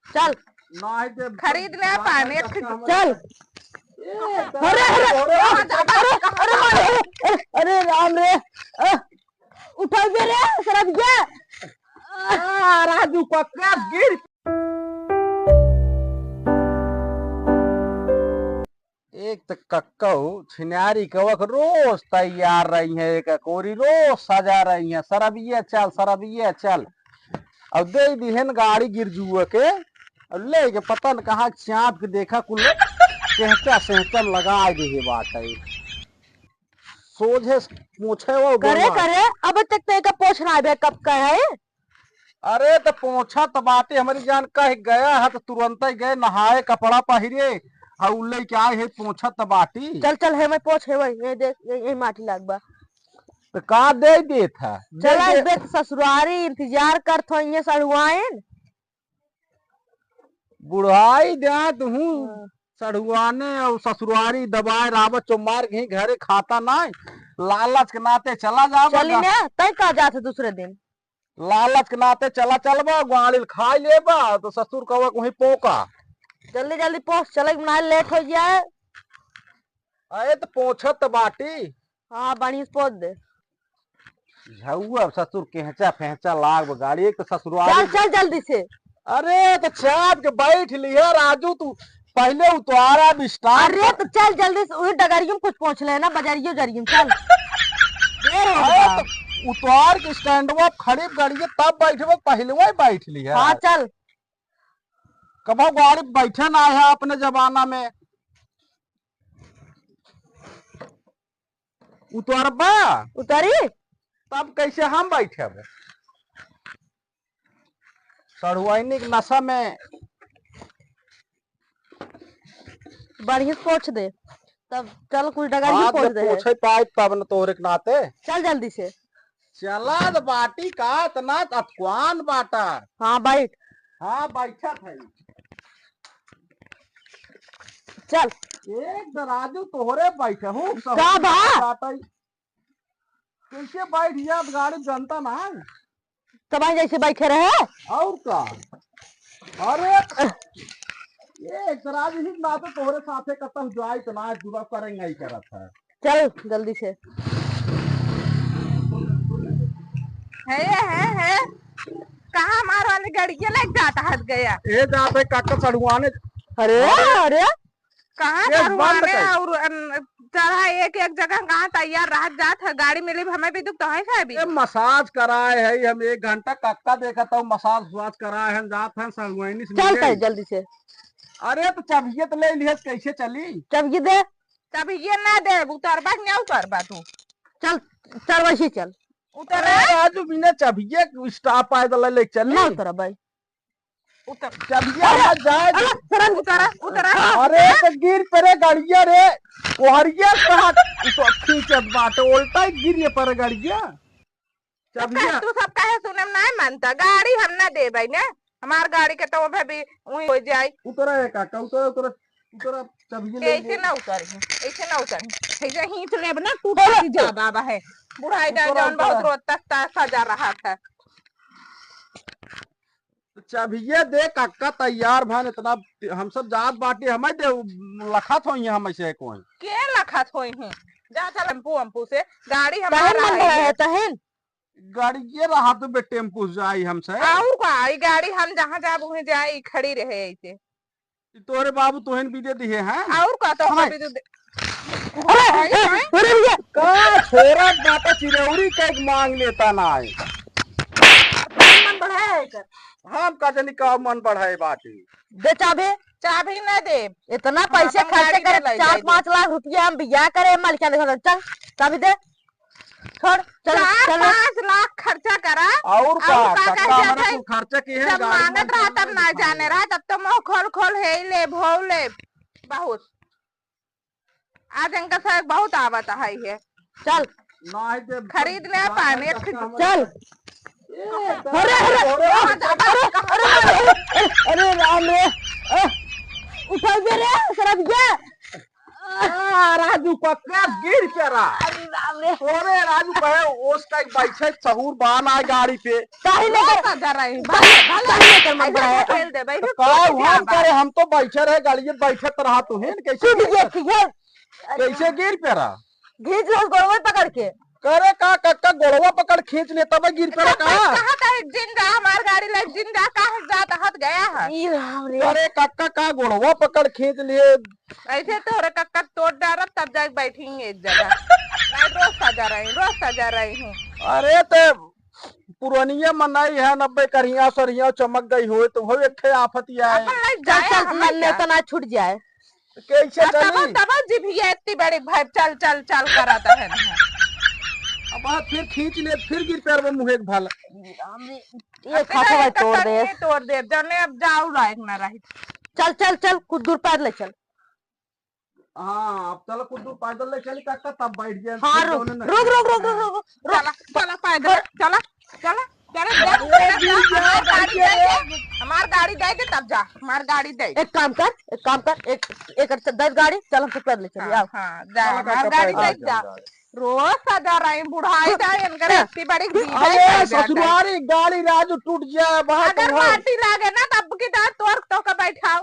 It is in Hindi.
चल खरीदने पाने चल। अरे अरे अरे राम रे, उठा दे रे शराब गया। राजू पक्का गिर। एक तो कक्कऊ छिनारी कवक रोज तैयार रही है, एक कोरी रोज सजा रही है, सरबिये चल। अब दे दिहन गाड़ी गिर जुआ के और ले के पता न कहा चाप के देखा कुल कहचा सहचा लगा दे बात है सोझे पूछे वो करे करे अब तक तो एक पोछना है कब का है। अरे तो पोछा तो बाटे हमारी जान कह गया है तो तुरंत ही गए नहाए कपड़ा पहिरे हउले क्या है पोछा तो बाटी। चल चल है मैं पोछ है ये देख ये माटी लागबा तो का दे देत है चला इस बेत ससुरारी इंतजार कर थो ये सड़ुआइन बुढ़ाई देत हूँ सड़ुआने और ससुरारी दबाए रावत चो मार के घरे खाता ना लालच के नाते चला जा चली ने तय का जाते दूसरे दिन लालच के नाते चलबा ग्वालिल खाई लेबा तो ससुर कवा वहीं पोका जल्दी जल्दी पोछ चले ना लेट हो जाए। अरे तो पोछत बाटी हाँ बढ़िया से पोछ दे झुआ ससुर केहचा फेंचा लाग गाड़ी एक तो ससुराल चल चल जल्दी से। अरे तो चाप के बैठ लिया राजू तू पहले उतारा विस्तार। अरे तो चल जल्दी से वही डगरियों में कुछ पहुंच लेना बाजारियों जरियों चल तो उतार के स्टैंड खड़ी गाड़ी तब बैठे पहले वही बैठ लिया। हाँ चल कभी गाड़ी बैठे ना है अपने जमाना में उतारबा उतारी तब कैसे हम बैठे सड़ुआइनी के नशा में बढ़िया से पोछ दे तब चल कुछ डगरियों पोछ दे पोछे पाए तब न तोरे के नाते चल जल्दी से चला तो बाटी का इतना अतवान बाटा। हाँ बैठ हाँ बैठा था चल एक दराजू तोहरे बैठे हूँ कैसे बैठ गया गाड़ी जनता ना सब जैसे बैठे रहे और का। अरे एक दराजू ही ना तो तोहरे साथे कतम जाए तो ना जुड़ा करेंगे ही करत है। चल जल्दी से है कहाँ हमारे वाले गड़िया लग जाता हट गया ए जाते काका सड़ुआने। अरे अरे कहाँ सड़ुआने और चढ़ा एक एक जगह कहाँ तैयार रह जात है गाड़ी मिली हमें भी दुख तो है अभी मसाज कराए है हम 1 घंटा काका देखा था मसाज कराए हम जात हैं सड़ुआनी से चल जल्दी से। अरे तो चाबिये तो ले लिया कैसे चली चाबिये दे चाबिये ना दे उतरबा नहीं उतरबा तू चल चल वैसे चल उतर आज बिना चाबिये स्टॉप आए तो ले चल ना उतर भाई उतर चाबिये जाए उतर। अरे तो गिर पड़े गाड़िया रे कोहरिया कहाँ खींचत बाटे उल्टा गिर पर गाड़िया चाबिया तू सब कहे सुने नहीं मानता गाड़ी हम ना दे भाई ने हमार गाड़ी के तो भी वही हो जाए। उतर काका उतर चाबिये ऐसे ना उतर ऐसे हिंच लेब ना टूट जा बाबा है बुढ़ाई जान बहुत रोता सजा रहा था। चाबिये दे काका तैयार भान इतना हम सब जात बाटी हमें दे लखा थो हम से कोई के लखा थोई है जा चल टेम्पू से गाड़ी हमारा है तहन गाड़ी ये रहा तो बे टेम्पू जाई हमसे और का गाड़ी हम जहाँ जाब वहीं जाए खड़ी रहे ऐसे तोरे बाबू तोहन भी दे दिए हैं और का तो हम भी अरे का छोरा बाटा चिरौरी का मांग लेता ना है मन बढ़ाए कर हम का जनी का मन बढ़ाए बाटी दे चाबी ना दे इतना पैसे खर्चे करे 4-5 लाख रुपया हम बिया करे मालिका देखो चल चाबी दे छोड़ चल 5 लाख खर्चा करा और का हमारा तू खर्चा की है जब मांगत रहा तब ना जाने रहा तब तो मुंह खोल है ले भौ ले बहुत आज इनका साहब बहुत आवत है चल खरीदने पाने चल। अरे राम रे, उठा दे रे शराब गया। राजू पक्का गिर के रहा। अरे राम रे तोरे राजू कहे ओस का बैठे सहूर बान आए गाड़ी पे। काहे रोज लेकर सजा रही हूँ काहे लेकर मन बढ़ाया खेल दे भाई का हम करे, हम तो बैठे रहे गाड़ी में, बैठे तो रहा तू है कैसे टूट गया ठीक है कैसे गिर पे रहा। घींच लो गोड़वे पकड़ के करे का कक्का गोड़वा पकड़ खींच लेता मैं गिर पे रहा कहा। कहा था जिंदा हमार गाड़ी लग जिंदा कहा जाता हट गया है। ई राम रे अरे कक्का का गोड़वा पकड़ खींच लिए। ऐसे तो कक्का तोड़ डाला तब जाके बैठेंगे एक जगह। मैं रोज सजा रही हूँ। अरे तो पुरानिया मनाई है 90 करिया सरिया चमक गई हो तो हो एक आफत ही आए। अपन लग चल जाए चल नहीं तो ना छूट जाए कैसे तब चली तब जिभिया इतनी बड़ी भाई चल चल चल कराता है ना। अब फिर खींच ले फिर गिर पैर में मुँह एक भाला। राम रे ये खाता भाई तोड़ दे जने अब जाऊ लायक ना रही। चल चल चल कुछ दूर पैर ले चल हाँ अब चलो कुछ दूर पैदल ले चली काका तब बैठ जाए। हाँ रुक रुक रुक रुक रुक रुक रुक चला चला पैदल चला चला हमार गाड़ी दे दे तब जा हमार गाड़ी दे। एक काम कर एक 10 गाड़ी चल हम पैर ले चलिए आओ हाँ जा हमार गाड़ी दे जा। रोज सजा रही बुढ़ाई जाए इनकर इतनी बड़ी अरे ससुरारी गाड़ी राजू टूट जाए बहुत अगर माटी लागे ना तब की तोड़ तो का बैठा